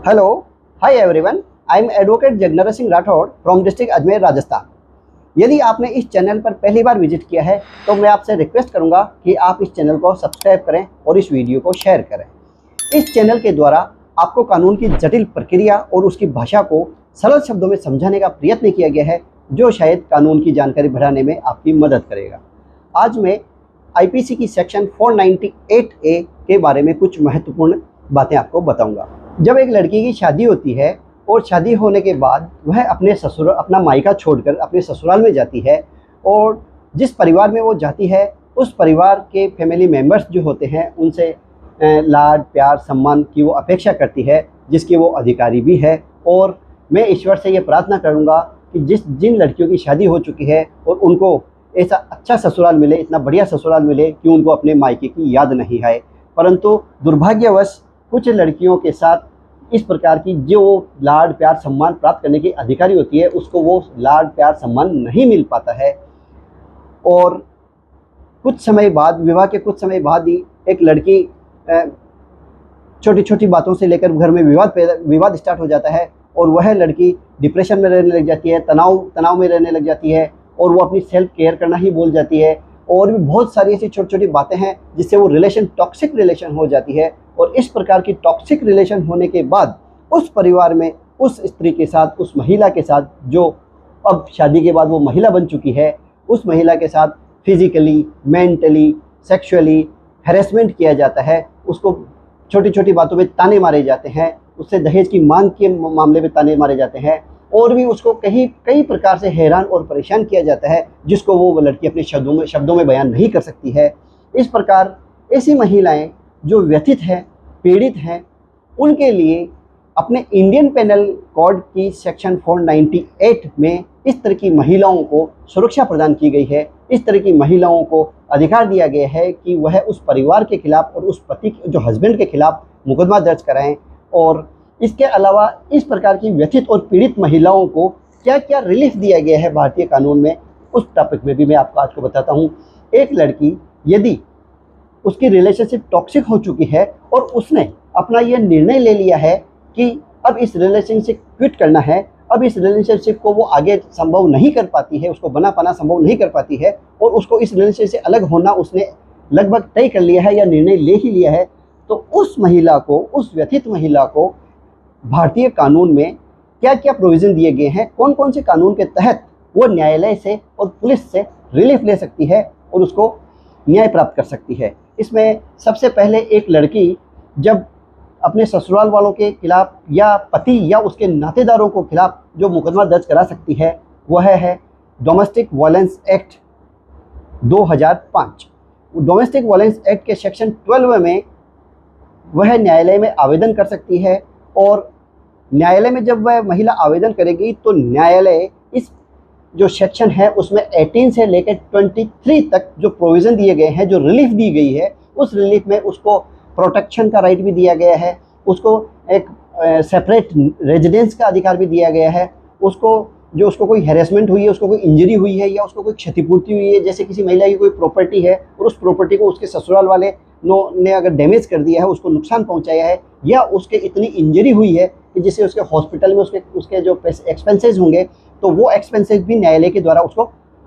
Hello, hi everyone, I am advocate Jagnar Singh Rathore from district Ajmer, Rajasthan. यदि आपने इस चैनल पर पहली बार विजिट किया है तो मैं आपसे रिक्वेस्ट करूंगा कि आप इस चैनल को सब्सक्राइब करें और इस वीडियो को शेयर करें। इस चैनल के द्वारा आपको कानून की जटिल प्रक्रिया और उसकी भाषा को सरल शब्दों में समझाने का प्रयत्न किया गया है, जो शायद कानून की जानकारी बढ़ाने में आपकी मदद करेगा। आज मैं आईपीसी की सेक्शन 498A के बारे में कुछ महत्वपूर्ण बातें आपको बताऊंगा। जब एक लड़की की शादी होती है और शादी होने के बाद वह अपना मायका छोड़कर अपने ससुराल में जाती है और जिस परिवार में वो जाती है उस परिवार के फैमिली मेम्बर्स जो होते हैं उनसे लाड प्यार सम्मान की वो अपेक्षा करती है, जिसके वो अधिकारी भी है। और मैं ईश्वर से ये प्रार्थना करूँगा कि जिन लड़कियों की शादी हो चुकी है और उनको ऐसा अच्छा ससुराल मिले, इतना बढ़िया ससुराल मिले कि उनको अपने मायके की याद नहीं आए। परंतु दुर्भाग्यवश कुछ लड़कियों के साथ इस प्रकार की जो लाड प्यार सम्मान प्राप्त करने की अधिकारी होती है उसको वो लाड प्यार सम्मान नहीं मिल पाता है। और कुछ समय बाद, विवाह के कुछ समय बाद ही एक लड़की छोटी छोटी बातों से लेकर घर में विवाद स्टार्ट हो जाता है और वह लड़की डिप्रेशन में रहने लग जाती है, तनाव में रहने लग जाती है और वो अपनी सेल्फ केयर करना ही भूल जाती है। और भी बहुत सारी ऐसी छोटी छोटी बातें हैं जिससे वो रिलेशन टॉक्सिक रिलेशन हो जाती है। और इस प्रकार की टॉक्सिक रिलेशन होने के बाद उस परिवार में उस स्त्री के साथ, उस महिला के साथ, जो अब शादी के बाद वो महिला बन चुकी है, उस महिला के साथ फिजिकली, मेंटली, सेक्सुअली हैरेसमेंट किया जाता है। उसको छोटी छोटी बातों में ताने मारे जाते हैं, उससे दहेज की मांग के मामले में ताने मारे जाते हैं और भी उसको कई प्रकार से हैरान और परेशान किया जाता है, जिसको वो लड़की अपने शब्दों में बयान नहीं कर सकती है। इस प्रकार ऐसी महिलाएं जो व्यथित हैं, पीड़ित हैं, उनके लिए अपने इंडियन पेनल कोड की सेक्शन 498 में इस तरह की महिलाओं को सुरक्षा प्रदान की गई है। इस तरह की महिलाओं को अधिकार दिया गया है कि वह उस परिवार के खिलाफ और उस पति जो हस्बैंड के खिलाफ मुकदमा दर्ज कराएं। और इसके अलावा इस प्रकार की व्यथित और पीड़ित महिलाओं को क्या क्या रिलीफ दिया गया है भारतीय कानून में, उस टॉपिक में भी मैं आपको आज को बताता हूँ। एक लड़की यदि उसकी रिलेशनशिप टॉक्सिक हो चुकी है और उसने अपना यह निर्णय ले लिया है कि अब इस रिलेशनशिप क्विट करना है, अब इस रिलेशनशिप को वो आगे संभव नहीं कर पाती है, उसको बना पाना संभव नहीं कर पाती है और उसको इस रिलेशनशिप से अलग होना उसने लगभग तय कर लिया है या निर्णय ले ही लिया है, तो उस महिला को, उस व्यथित महिला को भारतीय कानून में क्या क्या प्रोविज़न दिए गए हैं, कौन कौन से कानून के तहत वो न्यायालय से और पुलिस से रिलीफ ले सकती है और उसको न्याय प्राप्त कर सकती है। इसमें सबसे पहले एक लड़की जब अपने ससुराल वालों के खिलाफ या पति या उसके नातेदारों को खिलाफ जो मुकदमा दर्ज करा सकती है वह है domestic violence act 2005। Domestic violence act के सेक्शन 12 में वह न्यायालय में आवेदन कर सकती है और न्यायालय में जब वह महिला आवेदन करेगी तो न्यायालय इस जो सेक्शन है उसमें 18 से लेकर 23 तक जो प्रोविज़न दिए गए हैं, जो रिलीफ दी गई है, उस रिलीफ में उसको प्रोटेक्शन का राइट भी दिया गया है, उसको एक सेपरेट रेजिडेंस का अधिकार भी दिया गया है, उसको कोई हैरेसमेंट हुई है, उसको कोई इंजरी हुई है या उसको कोई क्षतिपूर्ति हुई है, जैसे किसी महिला की कोई प्रॉपर्टी है और उस प्रॉपर्टी को उसके ससुराल वाले ने अगर डैमेज कर दिया है, उसको नुकसान पहुंचाया है या उसके इतनी इंजरी हुई है कि जिससे उसके हॉस्पिटल में उसके जो एक्सपेंसेस होंगे तो वो एक्सपेंसेस भी न्यायालय के द्वारा उसको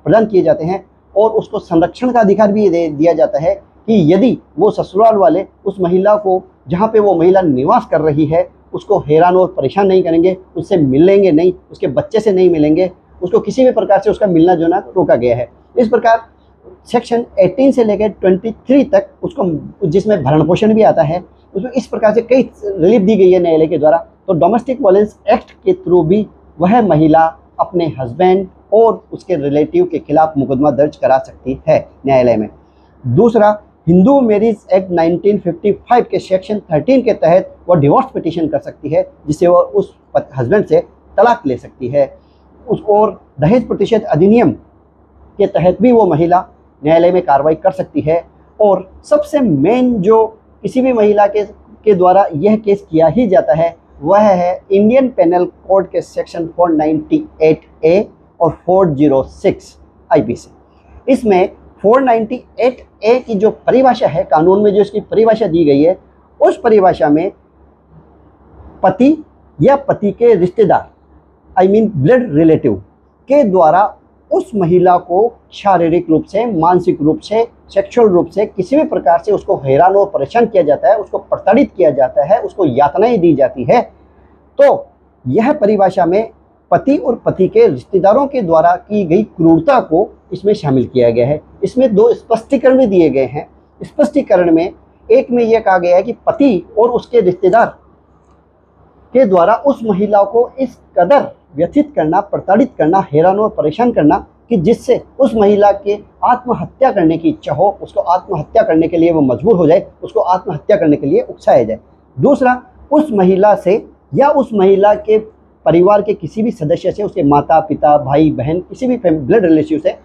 प्रदान किए जाते हैं। और उसको संरक्षण का अधिकार भी दिया जाता है कि यदि वो ससुराल वाले उस महिला को, जहाँ पे वो महिला निवास कर रही है, उसको हैरान और परेशान नहीं करेंगे, उससे मिलेंगे नहीं, उसके बच्चे से नहीं मिलेंगे, उसको किसी भी प्रकार से उसका मिलना जुलना रोका गया है। इस प्रकार सेक्शन 18 से लेकर 23 तक उसको, जिसमें भरण पोषण भी आता है, उसमें इस प्रकार से कई रिलीफ दी गई है न्यायालय के द्वारा। तो डोमेस्टिक वायलेंस एक्ट के थ्रू भी वह महिला अपने हस्बैंड और उसके रिलेटिव के खिलाफ मुकदमा दर्ज करा सकती है न्यायालय में। दूसरा, हिंदू मैरिज एक्ट 1955 के सेक्शन 13 के तहत वह डिवोर्स पिटीशन कर सकती है, जिससे वह उस हस्बैंड से तलाक ले सकती है। और दहेज प्रतिषेध अधिनियम के तहत भी वो महिला न्यायालय में कार्रवाई कर सकती है। और सबसे मेन जो किसी भी महिला के द्वारा यह केस किया ही जाता है वह है इंडियन पेनल कोड के सेक्शन 498A और 406 आईपीसी। इसमें 498A की जो परिभाषा है, कानून में जो इसकी परिभाषा दी गई है, उस परिभाषा में पति या पति के रिश्तेदार आई मीन ब्लड रिलेटिव के द्वारा उस महिला को शारीरिक रूप से, मानसिक रूप से, सेक्सुअल रूप से किसी भी प्रकार से उसको हैरान और परेशान किया जाता है, उसको प्रताड़ित किया जाता है, उसको यातनाएं दी जाती है, तो यह परिभाषा में पति और पति के रिश्तेदारों के द्वारा की गई क्रूरता को इसमें शामिल किया गया है। इसमें दो स्पष्टीकरण भी दिए गए हैं। स्पष्टीकरण में एक में यह कहा गया है कि पति और उसके रिश्तेदार के द्वारा उस महिला को इस कदर व्यथित करना, प्रताड़ित करना, हैरान और परेशान करना कि जिससे उस महिला के आत्महत्या करने की इच्छा हो, उसको आत्महत्या करने के लिए वो मजबूर हो जाए, उसको आत्महत्या करने के लिए उकसाया जाए। दूसरा, उस महिला से या उस महिला के परिवार के किसी भी सदस्य से, उसके माता पिता, भाई बहन, किसी भी ब्लड रिलेटिव से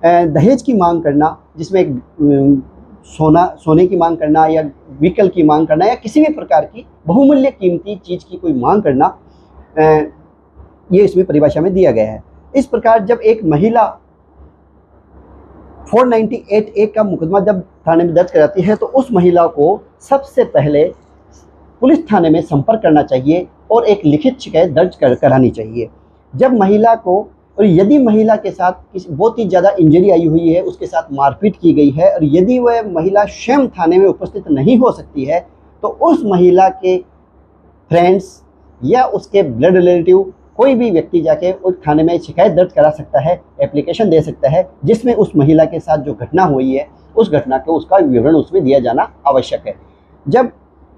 दहेज की मांग करना, जिसमें सोने की मांग करना या व्हीकल की मांग करना या किसी भी प्रकार की बहुमूल्य कीमती चीज़ की कोई मांग करना, ये इसमें परिभाषा में दिया गया है। इस प्रकार जब एक महिला 498A का मुकदमा जब थाने में दर्ज कराती है तो उस महिला को सबसे पहले पुलिस थाने में संपर्क करना चाहिए और एक लिखित शिकायत दर्ज करानी चाहिए। जब महिला को, और यदि महिला के साथ किसी बहुत ही ज़्यादा इंजरी आई हुई है, उसके साथ मारपीट की गई है और यदि वह महिला स्वयं थाने में उपस्थित नहीं हो सकती है तो उस महिला के फ्रेंड्स या उसके ब्लड रिलेटिव कोई भी व्यक्ति जाके उस थाने में शिकायत दर्ज करा सकता है, एप्लीकेशन दे सकता है, जिसमें उस महिला के साथ जो घटना हुई है उस घटना को, उसका विवरण उसमें दिया जाना आवश्यक है। जब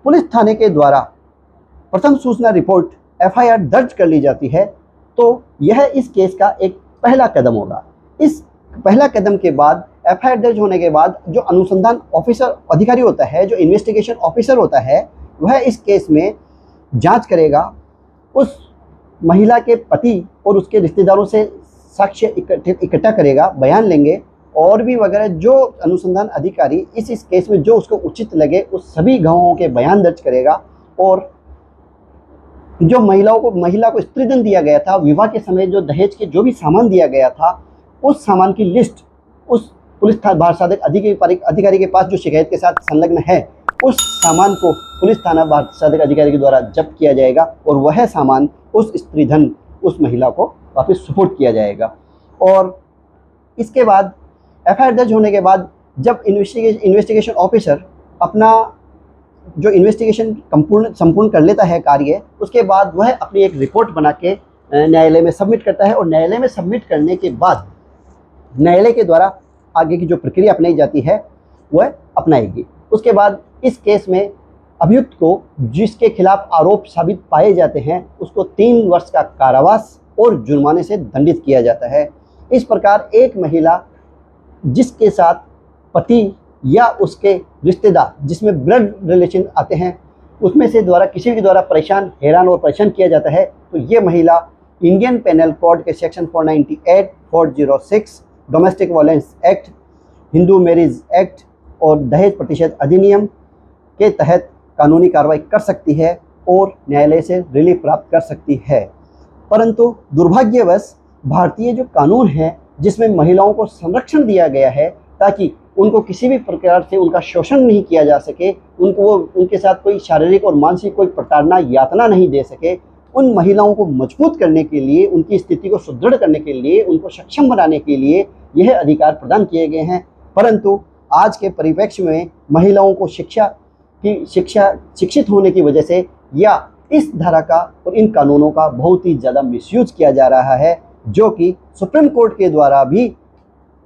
पुलिस थाने के द्वारा प्रथम सूचना रिपोर्ट FIR दर्ज कर ली जाती है तो यह इस केस का एक पहला कदम होगा। इस पहला कदम के बाद FIR दर्ज होने के बाद जो अनुसंधान ऑफिसर अधिकारी होता है, जो इन्वेस्टिगेशन ऑफिसर होता है, वह इस केस में जांच करेगा, उस महिला के पति और उसके रिश्तेदारों से साक्ष्य इकट्ठा करेगा, बयान लेंगे और भी वगैरह जो अनुसंधान अधिकारी इस केस में जो उसको उचित लगे उस सभी गवाहों के बयान दर्ज करेगा और जो महिला को स्त्रीधन दिया गया था, विवाह के समय जो दहेज के जो भी सामान दिया गया था, उस सामान की लिस्ट उस पुलिस बाल साधक अधिकारी के पास जो शिकायत के साथ संलग्न है, उस सामान को पुलिस थाना बाल साधक अधिकारी के द्वारा जब्त किया जाएगा और वह सामान उस स्त्रीधन उस महिला को वापस सुपुर्द किया जाएगा। और इसके बाद FIR दर्ज होने के बाद जब इन्वेस्टिगेशन ऑफिसर अपना जो इन्वेस्टिगेशन संपूर्ण कर लेता है कार्य, उसके बाद वह अपनी एक रिपोर्ट बना के न्यायालय में सबमिट करता है और न्यायालय में सबमिट करने के बाद न्यायालय के द्वारा आगे की जो प्रक्रिया अपनाई जाती है वह अपनाएगी। उसके बाद इस केस में अभियुक्त को जिसके खिलाफ आरोप साबित पाए जाते हैं उसको 3 वर्ष का कारावास और जुर्माने से दंडित किया जाता है। इस प्रकार एक महिला जिसके साथ पति या उसके रिश्तेदार जिसमें ब्लड रिलेशन आते हैं उसमें से द्वारा किसी के द्वारा हैरान और परेशान किया जाता है तो ये महिला इंडियन पेनल कोड के section 498, 406, domestic violence act, Hindu marriage act और दहेज प्रतिषेध अधिनियम के तहत कानूनी कार्रवाई कर सकती है और न्यायालय से रिलीफ प्राप्त कर सकती है। परंतु दुर्भाग्यवश भारतीय जो कानून है जिसमें महिलाओं को संरक्षण दिया गया है ताकि उनको किसी भी प्रकार से उनका शोषण नहीं किया जा सके, उनके साथ कोई शारीरिक और मानसिक कोई प्रताड़ना यातना नहीं दे सके, उन महिलाओं को मजबूत करने के लिए, उनकी स्थिति को सुदृढ़ करने के लिए, उनको सक्षम बनाने के लिए यह अधिकार प्रदान किए गए हैं। परंतु आज के परिप्रेक्ष्य में महिलाओं को शिक्षित होने की वजह से या इस धारा का और इन कानूनों का बहुत ही ज़्यादा मिसयूज किया जा रहा है, जो कि सुप्रीम कोर्ट के द्वारा भी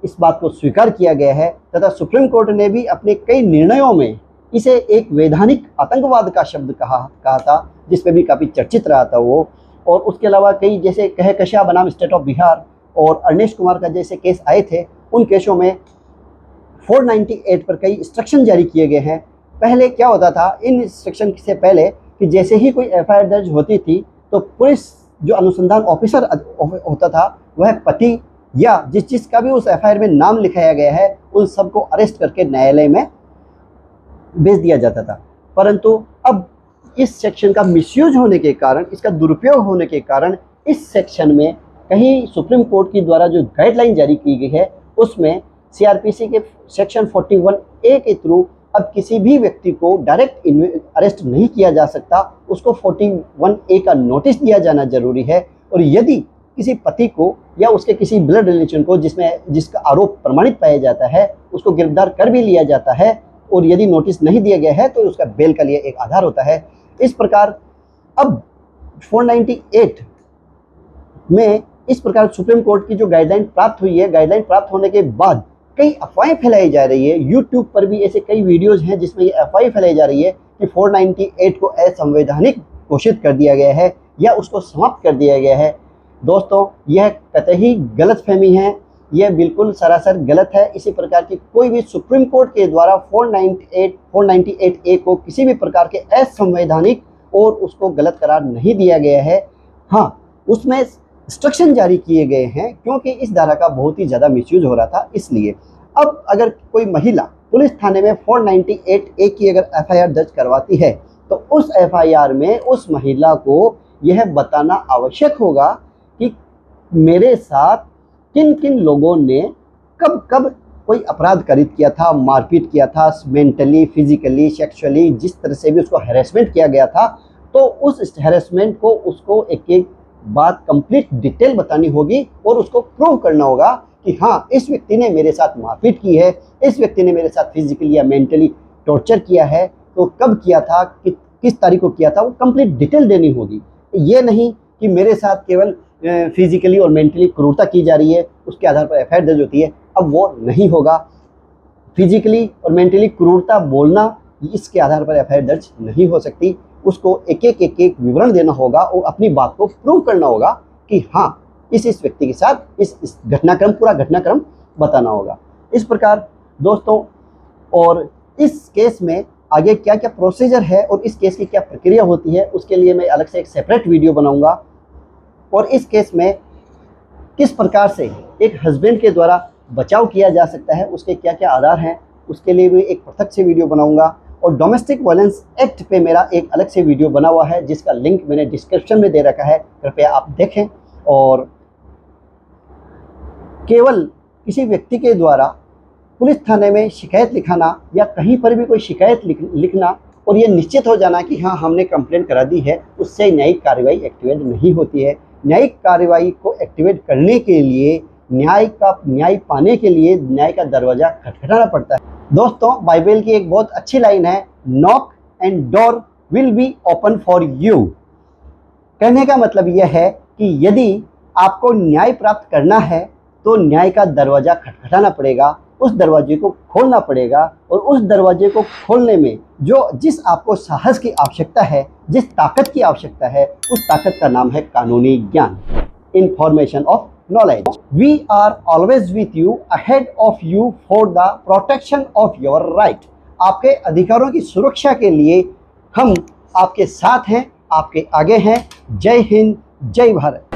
इस बात को स्वीकार किया गया है तथा सुप्रीम कोर्ट ने भी अपने कई निर्णयों में इसे एक वैधानिक आतंकवाद का शब्द कहा था, जिसमें भी काफ़ी चर्चित रहा था वो। और उसके अलावा कई जैसे कहकशा बनाम स्टेट ऑफ बिहार और अर्नेश कुमार का जैसे केस आए थे, उन केसों में 498 पर कई इंस्ट्रक्शन जारी किए गए हैं। पहले क्या होता था, इन इंस्ट्रक्शन से पहले कि जैसे ही कोई FIR दर्ज होती थी तो पुलिस जो अनुसंधान ऑफिसर होता था वह पति या जिसका भी उस FIR में नाम लिखाया गया है उन सबको अरेस्ट करके न्यायालय में भेज दिया जाता था। परंतु अब इस सेक्शन का मिसयूज होने के कारण, इसका दुरुपयोग होने के कारण इस सेक्शन में कहीं सुप्रीम कोर्ट की द्वारा जो गाइडलाइन जारी की गई है उसमें CRPC के सेक्शन 41A के थ्रू अब किसी भी व्यक्ति को डायरेक्ट अरेस्ट नहीं किया जा सकता, उसको 41A का नोटिस दिया जाना जरूरी है। और यदि किसी पति को या उसके किसी ब्लड रिलेशन को जिसका आरोप प्रमाणित पाया जाता है, उसको गिरफ्तार कर भी लिया जाता है और यदि नोटिस नहीं दिया गया है तो उसका बेल का लिए एक आधार होता है। इस प्रकार अब 498 में इस प्रकार सुप्रीम कोर्ट की जो गाइडलाइन प्राप्त हुई है, गाइडलाइन प्राप्त होने के बाद कई अफवाहें फैलाई जा रही है। यूट्यूब पर भी ऐसे कई वीडियोज हैं जिसमें ये अफवाहें फैलाई जा रही है कि 498 को असंवैधानिक घोषित कर दिया गया है या उसको समाप्त कर दिया गया है। दोस्तों, यह कतई गलतफहमी है, यह बिल्कुल सरासर गलत है। इसी प्रकार की कोई भी सुप्रीम कोर्ट के द्वारा 498A को किसी भी प्रकार के असंवैधानिक और उसको गलत करार नहीं दिया गया है। हाँ, उसमें इंस्ट्रक्शन जारी किए गए हैं क्योंकि इस धारा का बहुत ही ज़्यादा मिसयूज हो रहा था, इसलिए। अब अगर कोई महिला पुलिस थाने में 498A की अगर FIR दर्ज करवाती है तो उस FIR में उस महिला को यह बताना आवश्यक होगा कि मेरे साथ किन किन लोगों ने कब कब कोई अपराध कारित किया था, मारपीट किया था, मेंटली, फिजिकली, सेक्सुअली, जिस तरह से भी उसको हैरेसमेंट किया गया था, तो उस हैरेसमेंट को उसको एक एक बात कंप्लीट डिटेल बतानी होगी और उसको प्रूव करना होगा कि हाँ, इस व्यक्ति ने मेरे साथ मारपीट की है, इस व्यक्ति ने मेरे साथ फिजिकली या मेंटली टॉर्चर किया है, तो कब किया था, किस तारीख को किया था, वो कंप्लीट डिटेल देनी होगी। ये नहीं कि मेरे साथ केवल फिजिकली और मेंटली क्रूरता की जा रही है, उसके आधार पर FIR दर्ज होती है। अब वो नहीं होगा। फिजिकली और मेंटली क्रूरता बोलना, इसके आधार पर FIR दर्ज नहीं हो सकती। उसको एक एक विवरण देना होगा और अपनी बात को प्रूव करना होगा कि हाँ, इस व्यक्ति के साथ इस घटनाक्रम, पूरा घटनाक्रम बताना होगा। इस प्रकार दोस्तों, और इस केस में आगे क्या क्या प्रोसीजर है और इस केस की क्या प्रक्रिया होती है, उसके लिए मैं अलग से एक सेपरेट वीडियो बनाऊंगा। और इस केस में किस प्रकार से एक हस्बैंड के द्वारा बचाव किया जा सकता है, उसके क्या क्या आधार हैं, उसके लिए भी एक पृथक से वीडियो बनाऊंगा। और डोमेस्टिक वायलेंस एक्ट पे मेरा एक अलग से वीडियो बना हुआ है जिसका लिंक मैंने डिस्क्रिप्शन में दे रखा है, कृपया आप देखें। और केवल किसी व्यक्ति के द्वारा पुलिस थाने में शिकायत लिखाना या कहीं पर भी कोई शिकायत लिखना और ये निश्चित हो जाना कि हाँ, हमने कंप्लेंट करा दी है, उससे न्यायिक कार्रवाई एक्टिवेट नहीं होती है। न्यायिक कार्रवाई को एक्टिवेट करने के लिए, न्याय पाने के लिए न्याय का दरवाज़ा खटखटाना पड़ता है। दोस्तों, बाइबल की एक बहुत अच्छी लाइन है, knock and door will be open for you. कहने का मतलब यह है कि यदि आपको न्याय प्राप्त करना है तो न्याय का दरवाज़ा खटखटाना पड़ेगा, उस दरवाजे को खोलना पड़ेगा। और उस दरवाजे को खोलने में जिस आपको साहस की आवश्यकता है, जिस ताकत की आवश्यकता है, उस ताकत का नाम है कानूनी ज्ञान, information of knowledge. We are always with you, ahead of you for the protection of your right. आपके अधिकारों की सुरक्षा के लिए हम आपके साथ हैं, आपके आगे हैं। जय हिंद, जय भारत।